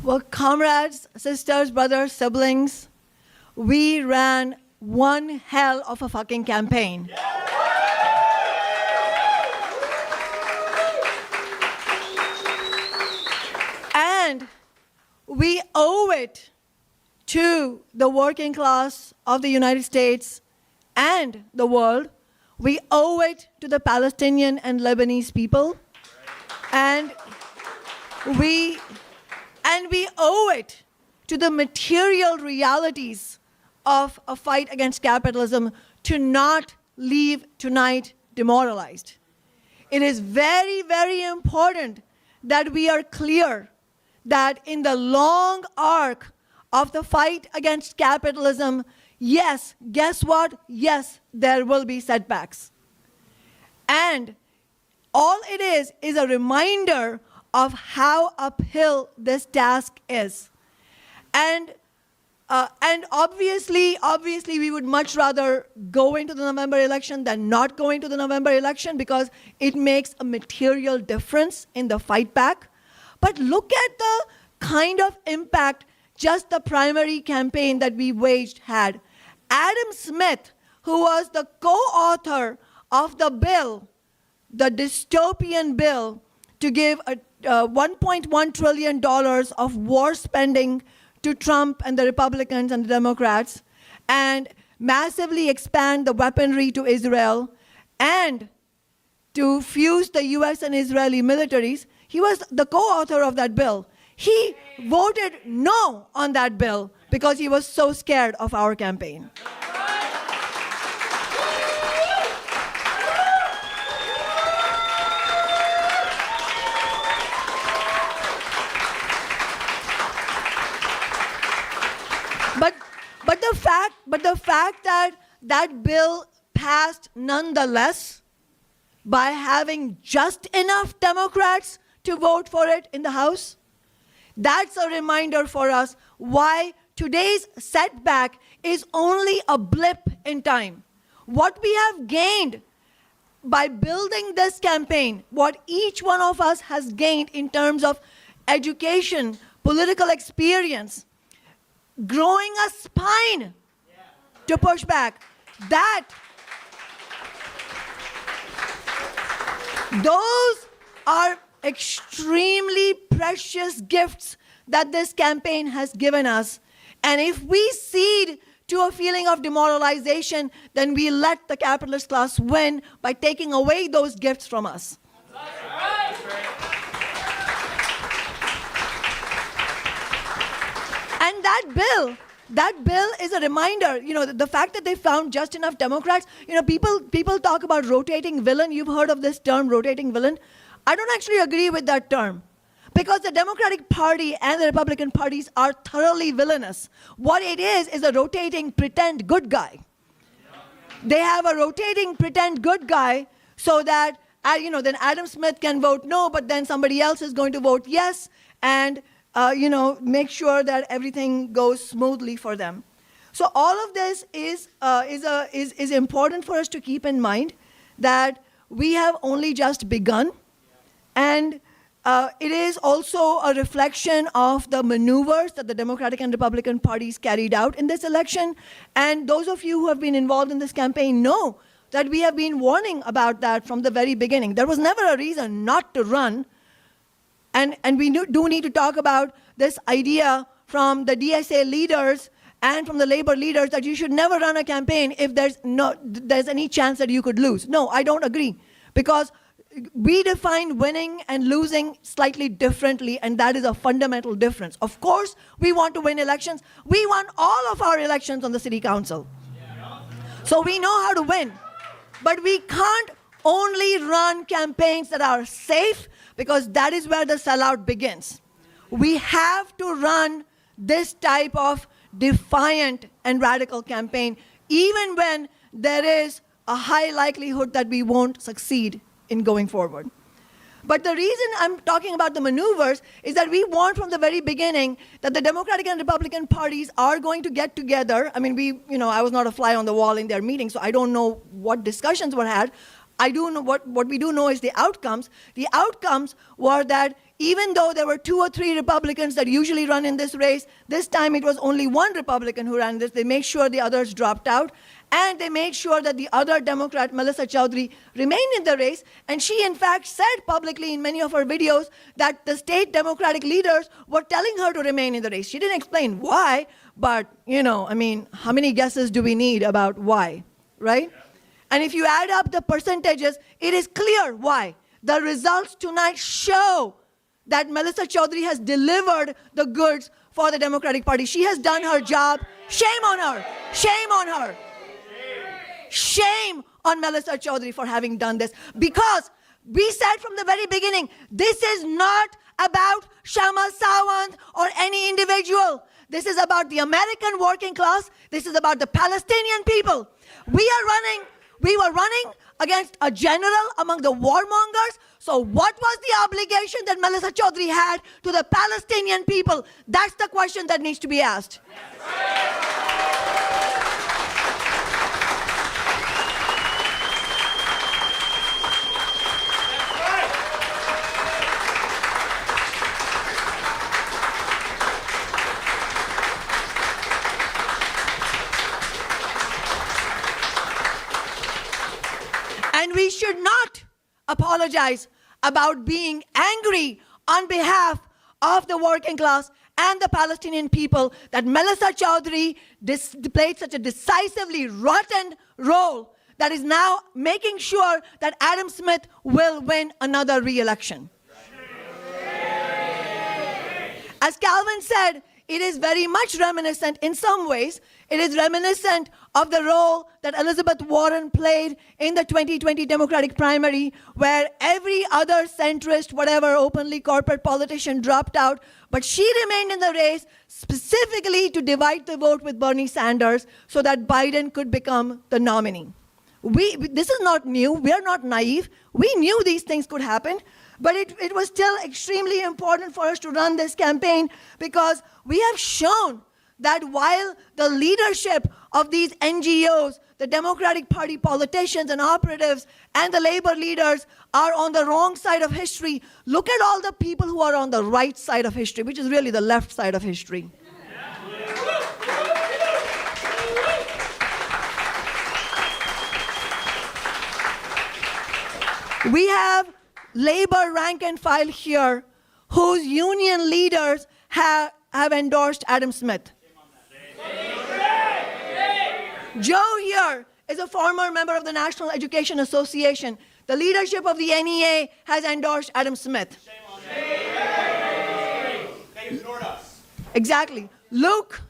Well, comrades, sisters, brothers, siblings, we ran one hell of a fucking campaign. And we owe it to the working class of the United States and the world. We owe it to the Palestinian and Lebanese people. And we owe it to the material realities of a fight against capitalism to not leave tonight demoralized. It is very, very important that we are clear that in the long arc of the fight against capitalism, yes, guess what? Yes, there will be setbacks. And all it is a reminder of how uphill this task is. And obviously, we would much rather go into the November election than not go into the November election because it makes a material difference in the fight back. But look at the kind of impact just the primary campaign that we waged had. Adam Smith, who was the co-author of the bill, the dystopian bill, to give $1.1 trillion of war spending to Trump and the Republicans and the Democrats, and massively expand the weaponry to Israel, and to fuse the US and Israeli militaries. He was the co-author of that bill. He voted no on that bill because he was so scared of our campaign. But the fact that that bill passed nonetheless by having just enough Democrats to vote for it in the House, that's a reminder for us why today's setback is only a blip in time. What we have gained by building this campaign, what each one of us has gained in terms of education, political experience, growing a spine to push back, those are extremely precious gifts that this campaign has given us. And if we cede to a feeling of demoralization, then we let the capitalist class win by taking away those gifts from us. And that bill is a reminder, the fact that they found just enough Democrats. People talk about rotating villain. You've heard of this term, rotating villain. I don't actually agree with that term because the Democratic Party and the Republican parties are thoroughly villainous. What it is a rotating pretend good guy. They have a rotating pretend good guy so that, then Adam Smith can vote no, but then somebody else is going to vote yes, and make sure that everything goes smoothly for them. So all of this is important for us to keep in mind that we have only just begun, and it is also a reflection of the maneuvers that the Democratic and Republican parties carried out in this election. And those of you who have been involved in this campaign know that we have been warning about that from the very beginning. There was never a reason not to run. And we do need to talk about this idea from the DSA leaders and from the labor leaders that you should never run a campaign if there's any chance that you could lose. No, I don't agree, because we define winning and losing slightly differently, and that is a fundamental difference. Of course, we want to win elections. We won all of our elections on the city council. So we know how to win. But we can't only run campaigns that are safe, because that is where the sellout begins. We have to run this type of defiant and radical campaign, even when there is a high likelihood that we won't succeed in going forward. But the reason I'm talking about the maneuvers is that we warned from the very beginning that the Democratic and Republican parties are going to get together. I mean, I was not a fly on the wall in their meetings, so I don't know what discussions were had. I do know what we do know is the outcomes. The outcomes were that even though there were 2 or 3 Republicans that usually run in this race, this time it was only 1 Republican who ran this. They made sure the others dropped out. And they made sure that the other Democrat, Melissa Chaudhry, remained in the race. And she, in fact, said publicly in many of her videos that the state Democratic leaders were telling her to remain in the race. She didn't explain why, but, I mean, how many guesses do we need about why, right? Yeah. And if you add up the percentages, it is clear why. The results tonight show that Melissa Chaudhry has delivered the goods for the Democratic Party. She has done her job. Shame on her. Shame on her. Shame on Melissa Chaudhry for having done this. Because we said from the very beginning, this is not about Kshama Sawant or any individual. This is about the American working class. This is about the Palestinian people. We were running against a general among the warmongers. So what was the obligation that Melissa Chaudhry had to the Palestinian people? That's the question that needs to be asked. And we should not apologize about being angry on behalf of the working class and the Palestinian people that Melissa Chaudhry played such a decisively rotten role that is now making sure that Adam Smith will win another re-election. As Calvin said, it is very much reminiscent in some ways. It is reminiscent of the role that Elizabeth Warren played in the 2020 Democratic primary, where every other centrist, whatever, openly corporate politician dropped out, but she remained in the race specifically to divide the vote with Bernie Sanders so that Biden could become the nominee. This is not new. We are not naive. We knew these things could happen. But it was still extremely important for us to run this campaign because we have shown that while the leadership of these NGOs, the Democratic Party politicians and operatives and the labor leaders are on the wrong side of history, look at all the people who are on the right side of history, which is really the left side of history. We have labor rank and file here whose union leaders have endorsed Adam Smith. Joe here is a former member of the National Education Association. The leadership of the NEA has endorsed Adam Smith. They ignored us. Exactly. Luke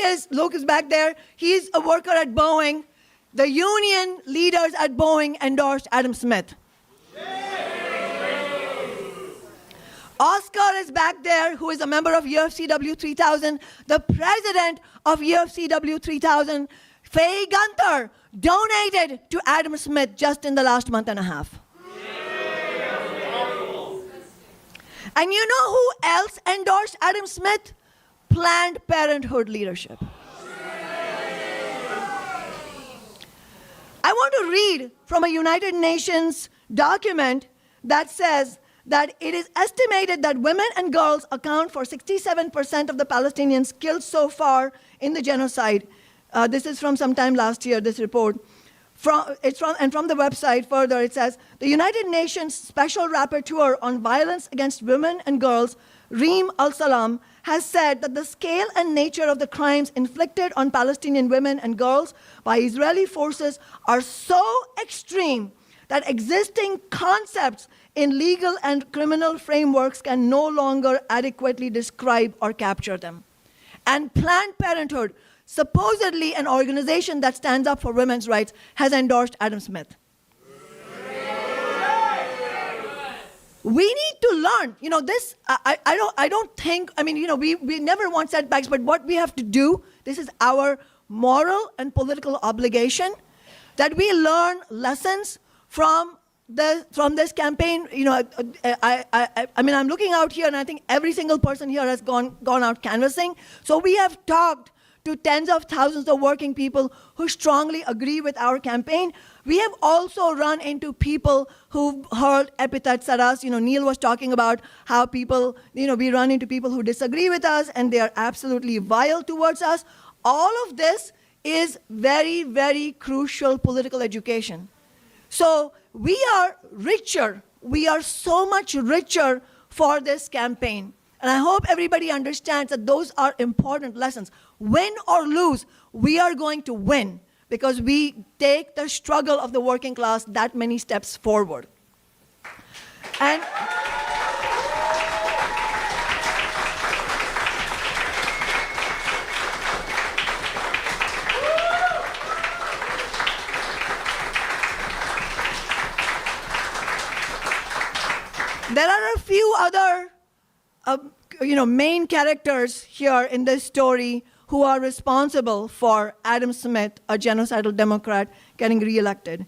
is back there. He's a worker at Boeing. The union leaders at Boeing endorsed Adam Smith. Oscar is back there, who is a member of UFCW 3000. The president of UFCW 3000, Faye Gunther, donated to Adam Smith just in the last month and a half. And you know who else endorsed Adam Smith? Planned Parenthood leadership. I want to read from a United Nations document that says that it is estimated that women and girls account for 67% of the Palestinians killed so far in the genocide. This is from sometime last year, this report. From the website further, it says, the United Nations Special Rapporteur on Violence Against Women and Girls, Reem Al-Salam, has said that the scale and nature of the crimes inflicted on Palestinian women and girls by Israeli forces are so extreme that existing concepts in legal and criminal frameworks can no longer adequately describe or capture them. And Planned Parenthood, supposedly an organization that stands up for women's rights, has endorsed Adam Smith. We need to learn, this, I don't think, we never want setbacks, but what we have to do, this is our moral and political obligation, that we learn lessons from this campaign. I'm looking out here and I think every single person here has gone out canvassing. So we have talked to tens of thousands of working people who strongly agree with our campaign. We have also run into people who've hurled epithets at us. Neil was talking about how people, we run into people who disagree with us and they are absolutely vile towards us. All of this is very, very crucial political education. So we are richer. We are so much richer for this campaign. And I hope everybody understands that those are important lessons. Win or lose, we are going to win because we take the struggle of the working class that many steps forward. And there are a few other main characters here in this story who are responsible for Adam Smith, a genocidal Democrat, getting reelected.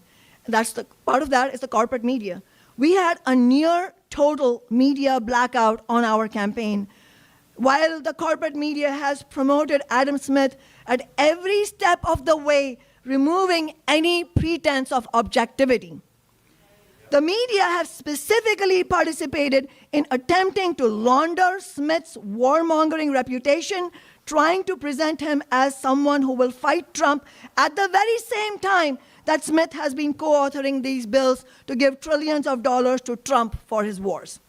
Part of that is the corporate media. We had a near total media blackout on our campaign. While the corporate media has promoted Adam Smith at every step of the way, removing any pretense of objectivity. The media have specifically participated in attempting to launder Smith's warmongering reputation, trying to present him as someone who will fight Trump at the very same time that Smith has been co-authoring these bills to give trillions of dollars to Trump for his wars.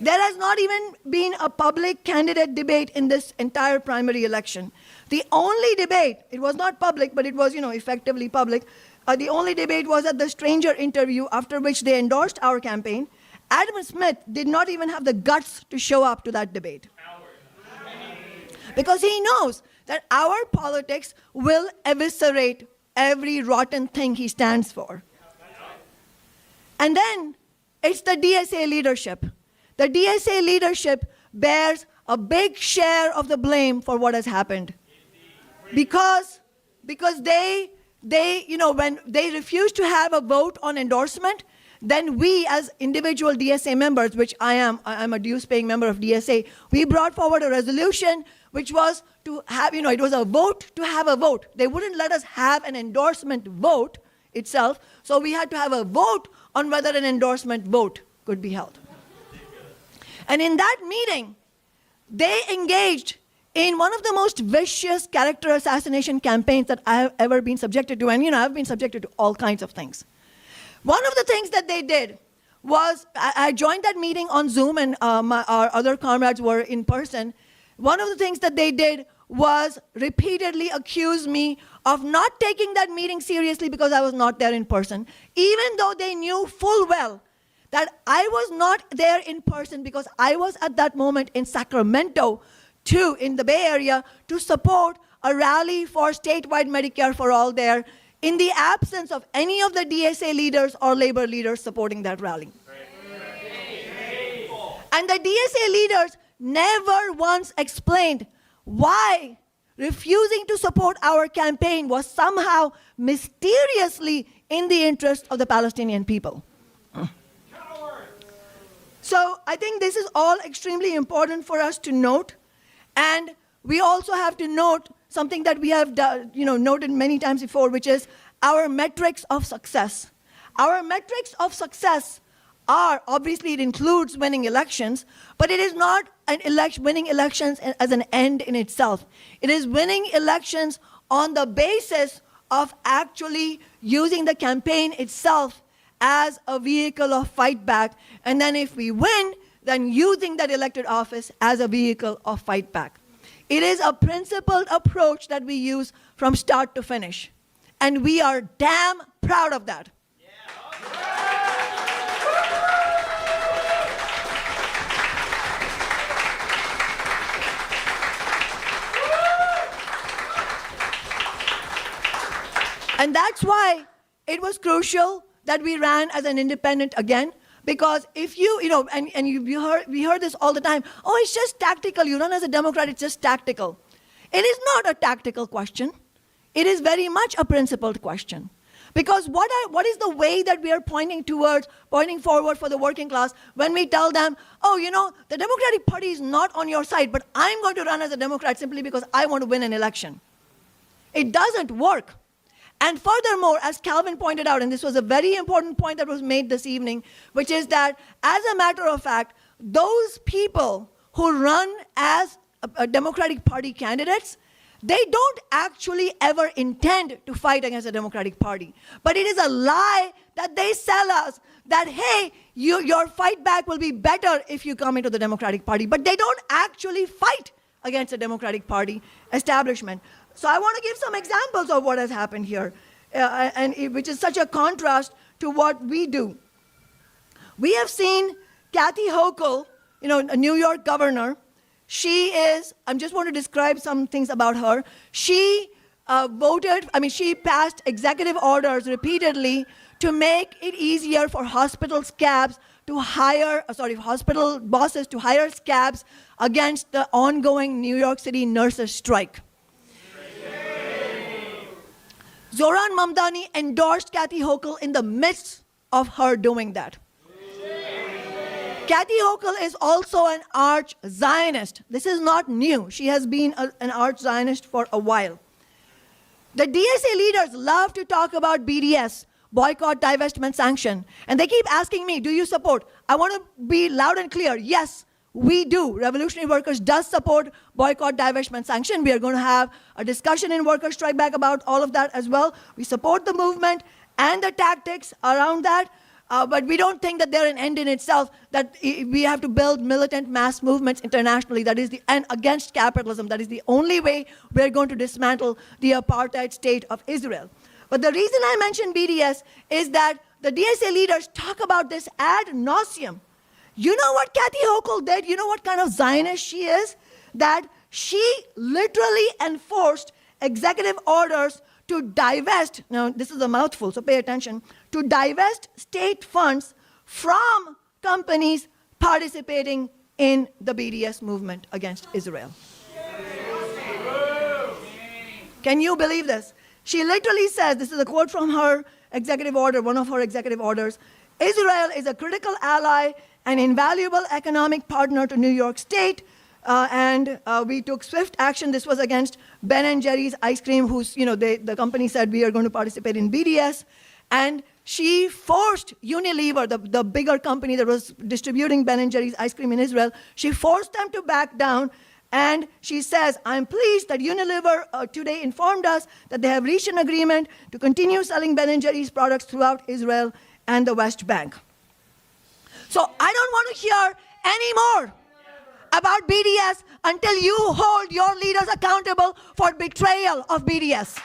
There has not even been a public candidate debate in this entire primary election. The only debate, it was not public, but it was, effectively public. The only debate was at the stranger interview, after which they endorsed our campaign. Adam Smith did not even have the guts to show up to that debate. Because he knows that our politics will eviscerate every rotten thing he stands for. And then it's the DSA leadership. The DSA leadership bears a big share of the blame for what has happened. Because they when they refuse to have a vote on endorsement, then we as individual DSA members, which I'm a dues-paying member of DSA, we brought forward a resolution which was to have, it was a vote to have a vote. They wouldn't let us have an endorsement vote itself, so we had to have a vote on whether an endorsement vote could be held. And in that meeting, they engaged in one of the most vicious character assassination campaigns that I have ever been subjected to. And, I've been subjected to all kinds of things. One of the things that they did was, I joined that meeting on Zoom and our other comrades were in person. One of the things that they did was repeatedly accuse me of not taking that meeting seriously because I was not there in person, even though they knew full well that I was not there in person because I was at that moment in Sacramento, in the Bay Area, to support a rally for statewide Medicare for all there, in the absence of any of the DSA leaders or labor leaders supporting that rally. And the DSA leaders never once explained why refusing to support our campaign was somehow mysteriously in the interest of the Palestinian people. So I think this is all extremely important for us to note. And we also have to note something that we have noted many times before, which is our metrics of success. Our metrics of success are, obviously it includes winning elections, but it is not winning elections as an end in itself. It is winning elections on the basis of actually using the campaign itself as a vehicle of fight back. And then if we win, then using that elected office as a vehicle of fight back. It is a principled approach that we use from start to finish. And we are damn proud of that. And that's why it was crucial that we ran as an independent again. Because if we heard this all the time, oh, it's just tactical. You run as a Democrat, it's just tactical. It is not a tactical question. It is very much a principled question. Because what is the way that we are pointing forward for the working class when we tell them, oh, the Democratic Party is not on your side, but I'm going to run as a Democrat simply because I want to win an election. It doesn't work. And furthermore, as Calvin pointed out, and this was a very important point that was made this evening, which is that, as a matter of fact, those people who run as a Democratic Party candidates, they don't actually ever intend to fight against the Democratic Party. But it is a lie that they sell us that, hey, your fight back will be better if you come into the Democratic Party. But they don't actually fight against the Democratic Party establishment. So I want to give some examples of what has happened here, which is such a contrast to what we do. We have seen Kathy Hochul, a New York governor. She is, I just want to describe some things about her. She she passed executive orders repeatedly to make it easier for hospital scabs to hire, hospital bosses to hire scabs against the ongoing New York City nurses strike. Zoran Mamdani endorsed Kathy Hochul in the midst of her doing that. Kathy Hochul is also an arch Zionist. This is not new. She has been an arch Zionist for a while. The DSA leaders love to talk about BDS, boycott, divestment, sanction. And they keep asking me, do you support? I want to be loud and clear. Yes, we do. Revolutionary Workers does support boycott, divestment, sanction. We are going to have a discussion in Workers' Strike Back about all of that as well. We support the movement and the tactics around that. But we don't think that they're an end in itself, that we have to build militant mass movements internationally and against capitalism. That is the only way we're going to dismantle the apartheid state of Israel. But the reason I mention BDS is that the DSA leaders talk about this ad nauseum. You know what Kathy Hochul did? You know what kind of Zionist she is? That she literally enforced executive orders to divest, now this is a mouthful, so pay attention, to divest state funds from companies participating in the BDS movement against Israel. Can you believe this? She literally says, this is a quote from her executive order, one of her executive orders, Israel is a critical ally and invaluable economic partner to New York State. We took swift action. This was against Ben & Jerry's ice cream, who's, the company said we are going to participate in BDS. And she forced Unilever, the bigger company that was distributing Ben & Jerry's ice cream in Israel, she forced them to back down. And she says, I'm pleased that Unilever today informed us that they have reached an agreement to continue selling Ben & Jerry's products throughout Israel and the West Bank. So I don't want to hear any more about BDS until you hold your leaders accountable for betrayal of BDS.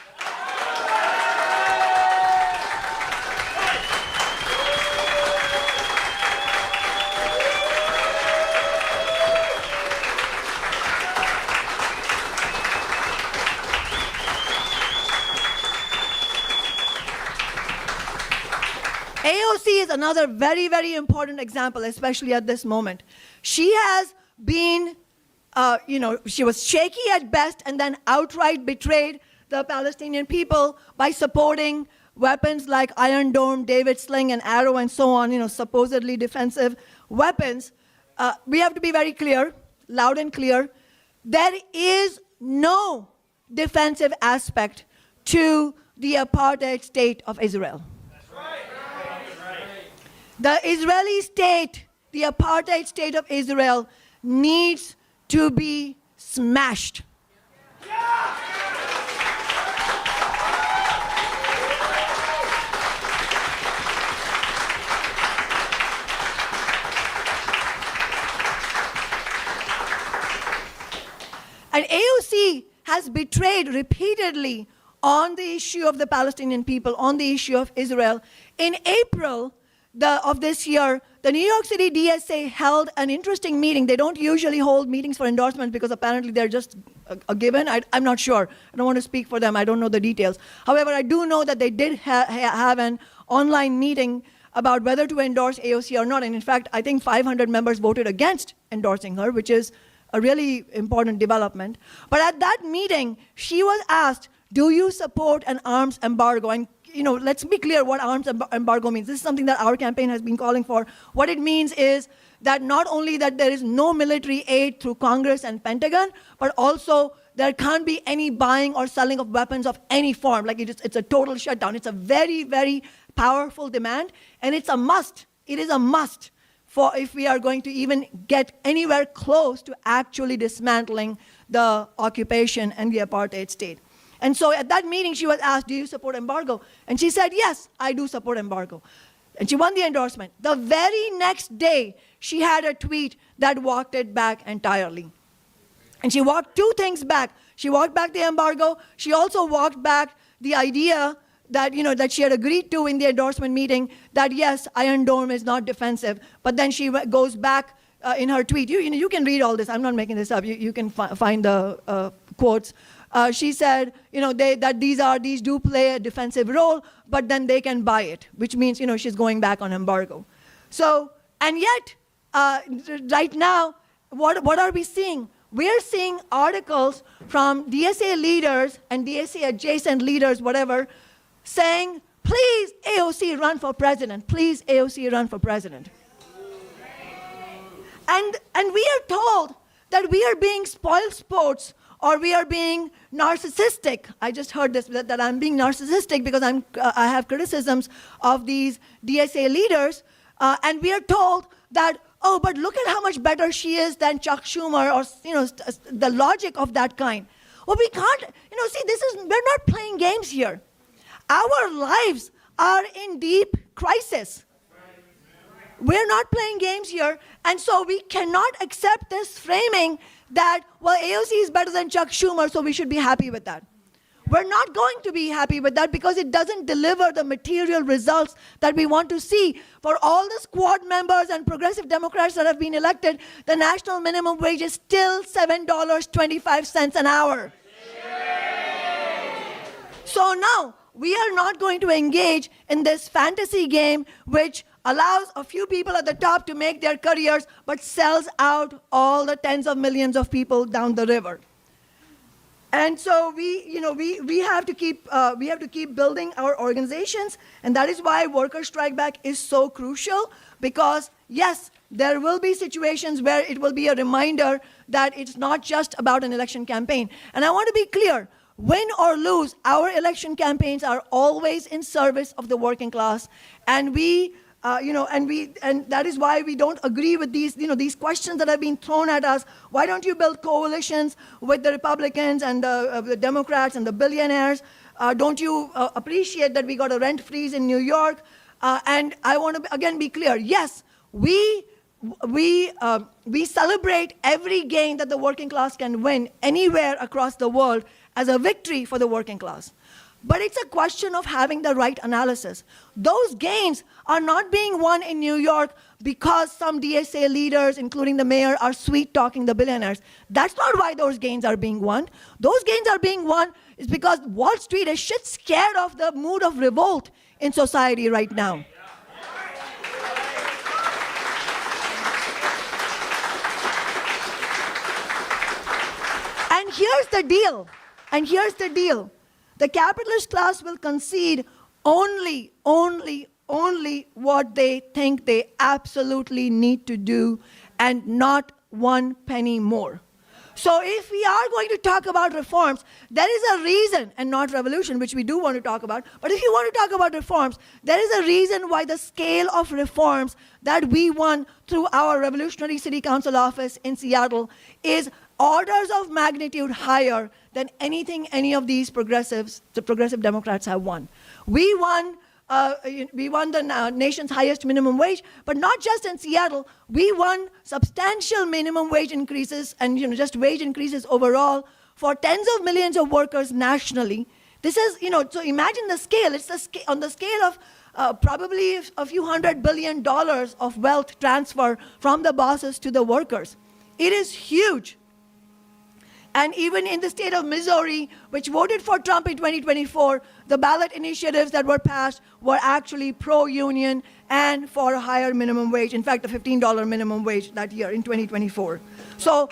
AOC is another very, very important example, especially at this moment. She has been, she was shaky at best and then outright betrayed the Palestinian people by supporting weapons like Iron Dome, David Sling, and Arrow, and so on, supposedly defensive weapons. We have to be very clear, loud and clear. There is no defensive aspect to the apartheid state of Israel. The Israeli state, the apartheid state of Israel, needs to be smashed. And AOC has betrayed repeatedly on the issue of the Palestinian people, on the issue of Israel. In April of this year, the New York City DSA held an interesting meeting. They don't usually hold meetings for endorsement because apparently they're just a given. I'm not sure. I don't want to speak for them. I don't know the details. However, I do know that they did have an online meeting about whether to endorse AOC or not. And in fact, I think 500 members voted against endorsing her, which is a really important development. But at that meeting, she was asked, do you support an arms embargo? And let's be clear what arms embargo means. This is something that our campaign has been calling for. What it means is that not only that there is no military aid through Congress and Pentagon, but also there can't be any buying or selling of weapons of any form. Like it's a total shutdown. It's a very, very powerful demand, and it's a must. It is a must for if we are going to even get anywhere close to actually dismantling the occupation and the apartheid state. And so at that meeting, she was asked, do you support embargo? And she said, yes, I do support embargo. And she won the endorsement. The very next day, she had a tweet that walked it back entirely. And she walked two things back. She walked back the embargo. She also walked back the idea that, that she had agreed to in the endorsement meeting that, yes, Iron Dome is not defensive. But then she goes back in her tweet. You can read all this. I'm not making this up. You can find the quotes. She said, that these do play a defensive role, but then they can buy it, which means, she's going back on embargo. So, and yet, right now, what are we seeing? We're seeing articles from DSA leaders and DSA adjacent leaders, whatever, saying, please, AOC, run for president. Please, AOC, run for president. And we are told that we are being spoiled sports or we are being narcissistic. I just heard this, that I'm being narcissistic because I have criticisms of these DSA leaders. And we are told that, oh, but look at how much better she is than Chuck Schumer, or, the logic of that kind. Well, we can't, we're not playing games here. Our lives are in deep crisis. We're not playing games here, and so we cannot accept this framing that, well, AOC is better than Chuck Schumer, so we should be happy with that. We're not going to be happy with that because it doesn't deliver the material results that we want to see. For all the squad members and progressive Democrats that have been elected, the national minimum wage is still $7.25 an hour. So now, we are not going to engage in this fantasy game which allows a few people at the top to make their careers, but sells out all the tens of millions of people down the river. And so we have to keep building our organizations, and that is why Worker Strike Back is so crucial, because yes, there will be situations where it will be a reminder that it's not just about an election campaign. And I want to be clear, win or lose, our election campaigns are always in service of the working class, and and that is why we don't agree with these questions that have been thrown at us. Why don't you build coalitions with the Republicans and the Democrats and the billionaires? Don't you appreciate that we got a rent freeze in New York? And I want to again be clear. Yes, we celebrate every gain that the working class can win anywhere across the world as a victory for the working class. But it's a question of having the right analysis. Those gains are not being won in New York because some DSA leaders, including the mayor, are sweet-talking the billionaires. That's not why those gains are being won. Those gains are being won is because Wall Street is shit scared of the mood of revolt in society right now. And here's the deal. The capitalist class will concede only what they think they absolutely need to do, and not one penny more. So if we are going to talk about reforms, there is a reason, and not revolution, which we do want to talk about, but if you want to talk about reforms, there is a reason why the scale of reforms that we won through our Revolutionary City Council office in Seattle is orders of magnitude higher than anything any of these the progressive Democrats have won. We won the nation's highest minimum wage, but not just in Seattle. We won substantial minimum wage increases and just wage increases overall for tens of millions of workers nationally. This is, so imagine the scale. It's on the scale of probably a few $100 billion of wealth transfer from the bosses to the workers. It is huge. And even in the state of Missouri, which voted for Trump in 2024, the ballot initiatives that were passed were actually pro-union and for a higher minimum wage. In fact, a $15 minimum wage that year in 2024. So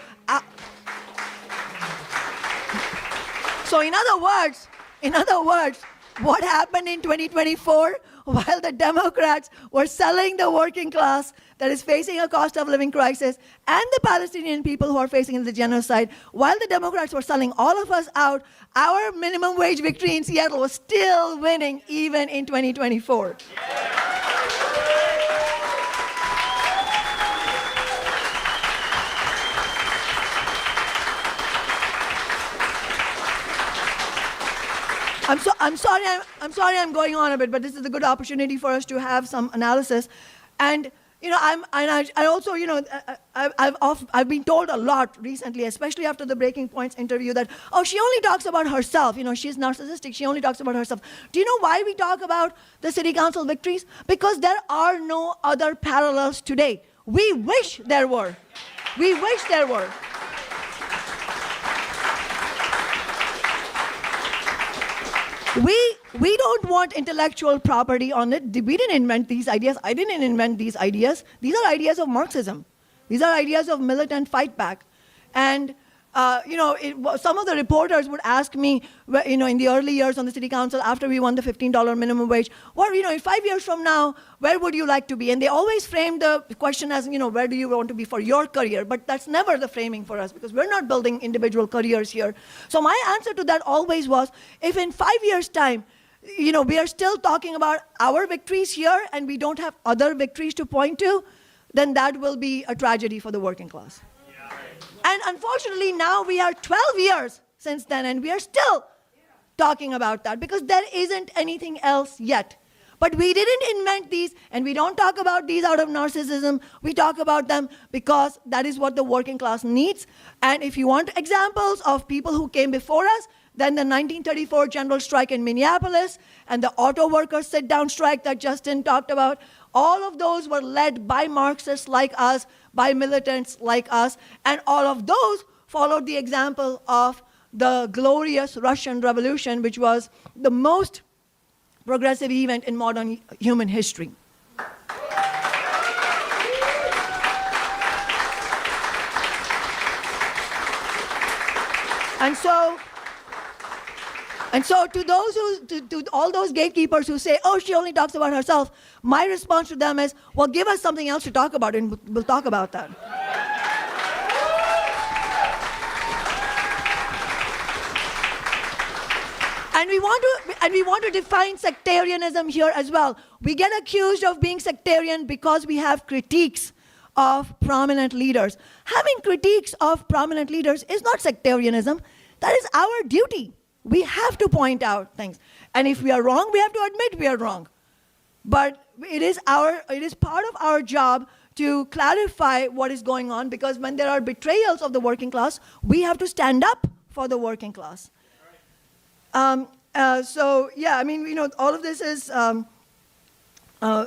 in other words, what happened in 2024 while the Democrats were selling the working class that is facing a cost of living crisis and the Palestinian people who are facing the genocide. While the Democrats were selling all of us out, our minimum wage victory in Seattle was still winning even in 2024. I'm sorry I'm going on a bit, but this is a good opportunity for us to have some analysis. And I've been told a lot recently, especially after the Breaking Points interview, that she only talks about herself. She's narcissistic. She only talks about herself. Do you know why we talk about the city council victories? Because there are no other parallels today. We wish there were. We wish there were. We don't want intellectual property on it. We didn't invent these ideas. I didn't invent these ideas. These are ideas of Marxism. These are ideas of militant fight back. And some of the reporters would ask me, in the early years on the city council, after we won the $15 minimum wage, well, in 5 years from now, where would you like to be? And they always frame the question as, where do you want to be for your career? But that's never the framing for us, because we're not building individual careers here. So my answer to that always was, if in 5 years' time, we are still talking about our victories here and we don't have other victories to point to, then that will be a tragedy for the working class. And unfortunately, now we are 12 years since then, and we are still talking about that because there isn't anything else yet. But we didn't invent these, and we don't talk about these out of narcissism. We talk about them because that is what the working class needs. And if you want examples of people who came before us, then the 1934 general strike in Minneapolis and the auto workers sit-down strike that Justin talked about, all of those were led by Marxists like us, by militants like us, and all of those followed the example of the glorious Russian Revolution, which was the most progressive event in modern human history. And so to those to all those gatekeepers who say, she only talks about herself, my response to them is, well, give us something else to talk about, and we'll talk about that. And we want to define sectarianism here as well. We get accused of being sectarian because we have critiques of prominent leaders. Having critiques of prominent leaders is not sectarianism. That is our duty. We have to point out things. And if we are wrong, we have to admit we are wrong. But it is part of our job to clarify what is going on, because when there are betrayals of the working class, we have to stand up for the working class. All of this is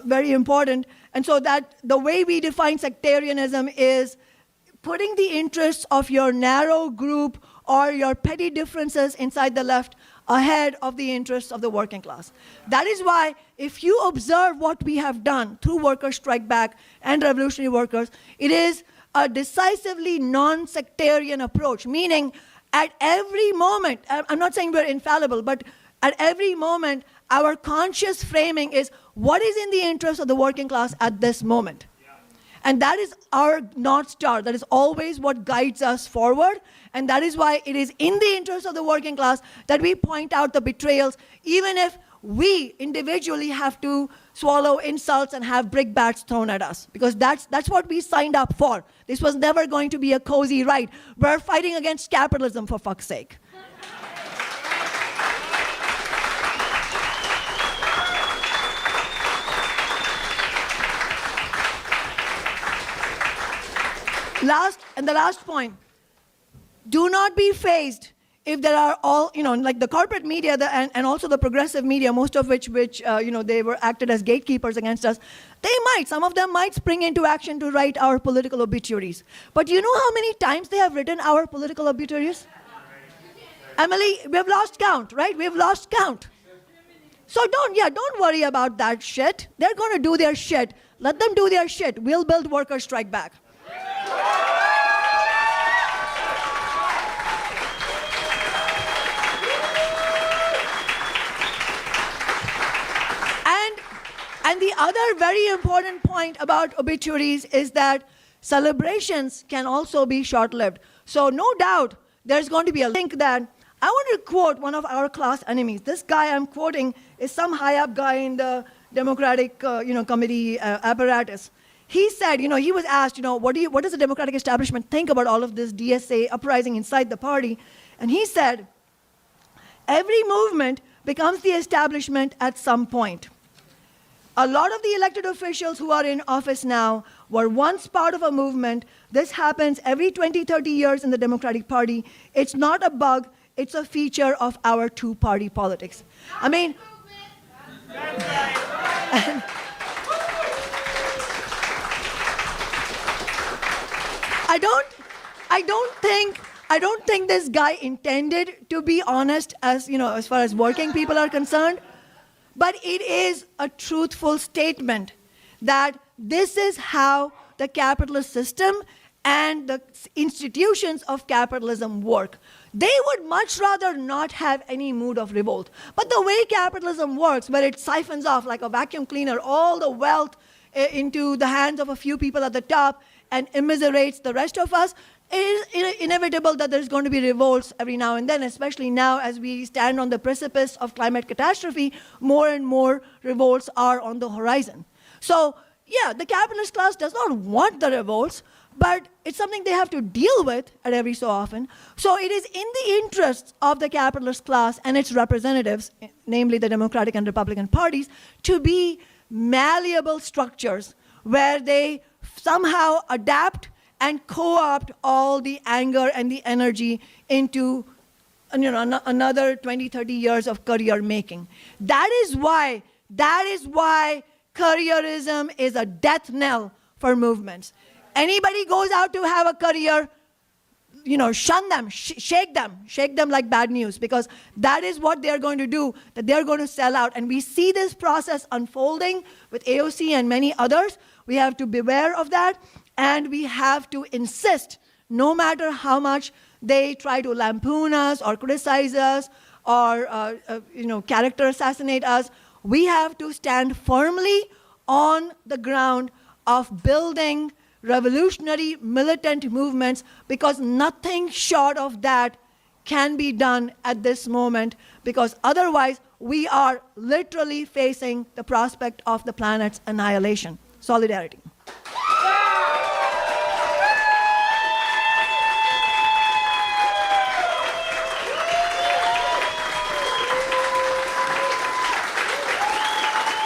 very important. And so that the way we define sectarianism is putting the interests of your narrow group or your petty differences inside the left ahead of the interests of the working class. That is why, if you observe what we have done through Workers' Strike Back and Revolutionary Workers, it is a decisively non-sectarian approach, meaning at every moment, I'm not saying we're infallible, but at every moment, our conscious framing is what is in the interest of the working class at this moment. And that is our North Star. That is always what guides us forward. And that is why it is in the interest of the working class that we point out the betrayals, even if we individually have to swallow insults and have brickbats thrown at us. Because that's what we signed up for. This was never going to be a cozy ride. We're fighting against capitalism, for fuck's sake. The last point, do not be fazed if there are all, like the corporate media and also the progressive media, most of which they were acted as gatekeepers against us. Some of them might spring into action to write our political obituaries. But you know how many times they have written our political obituaries? Emily, we've lost count, right? We've lost count. So don't worry about that shit. They're going to do their shit. Let them do their shit. We'll build Workers' Strike Back. And the other very important point about obituaries is that celebrations can also be short-lived. So no doubt there's going to be a link that I want to quote one of our class enemies. This guy I'm quoting is some high-up guy in the Democratic committee apparatus. He said, he was asked, what does the Democratic establishment think about all of this DSA uprising inside the party? And he said, every movement becomes the establishment at some point. A lot of the elected officials who are in office now were once part of a movement. This happens every 20, 30 years in the Democratic Party. It's not a bug, it's a feature of our two-party politics. I mean, I don't think this guy intended to be honest as far as working people are concerned, but it is a truthful statement that this is how the capitalist system and the institutions of capitalism work. They would much rather not have any mood of revolt. But the way capitalism works, where it siphons off like a vacuum cleaner all the wealth into the hands of a few people at the top and immiserates the rest of us, it is inevitable that there's going to be revolts every now and then, especially now as we stand on the precipice of climate catastrophe. More and more revolts are on the horizon. So, yeah, the capitalist class does not want the revolts, but it's something they have to deal with at every so often. So it is in the interests of the capitalist class and its representatives, namely the Democratic and Republican parties, to be malleable structures where they somehow adapt and co-opt all the anger and the energy into another 20, 30 years of career making. That is why careerism is a death knell for movements. Anybody goes out to have a career, shun them, shake them like bad news, because that is what they're going to do, that they're going to sell out. And we see this process unfolding with AOC and many others. We have to beware of that, and we have to insist, no matter how much they try to lampoon us or criticize us or character assassinate us, we have to stand firmly on the ground of building revolutionary militant movements, because nothing short of that can be done at this moment, because otherwise we are literally facing the prospect of the planet's annihilation. Solidarity.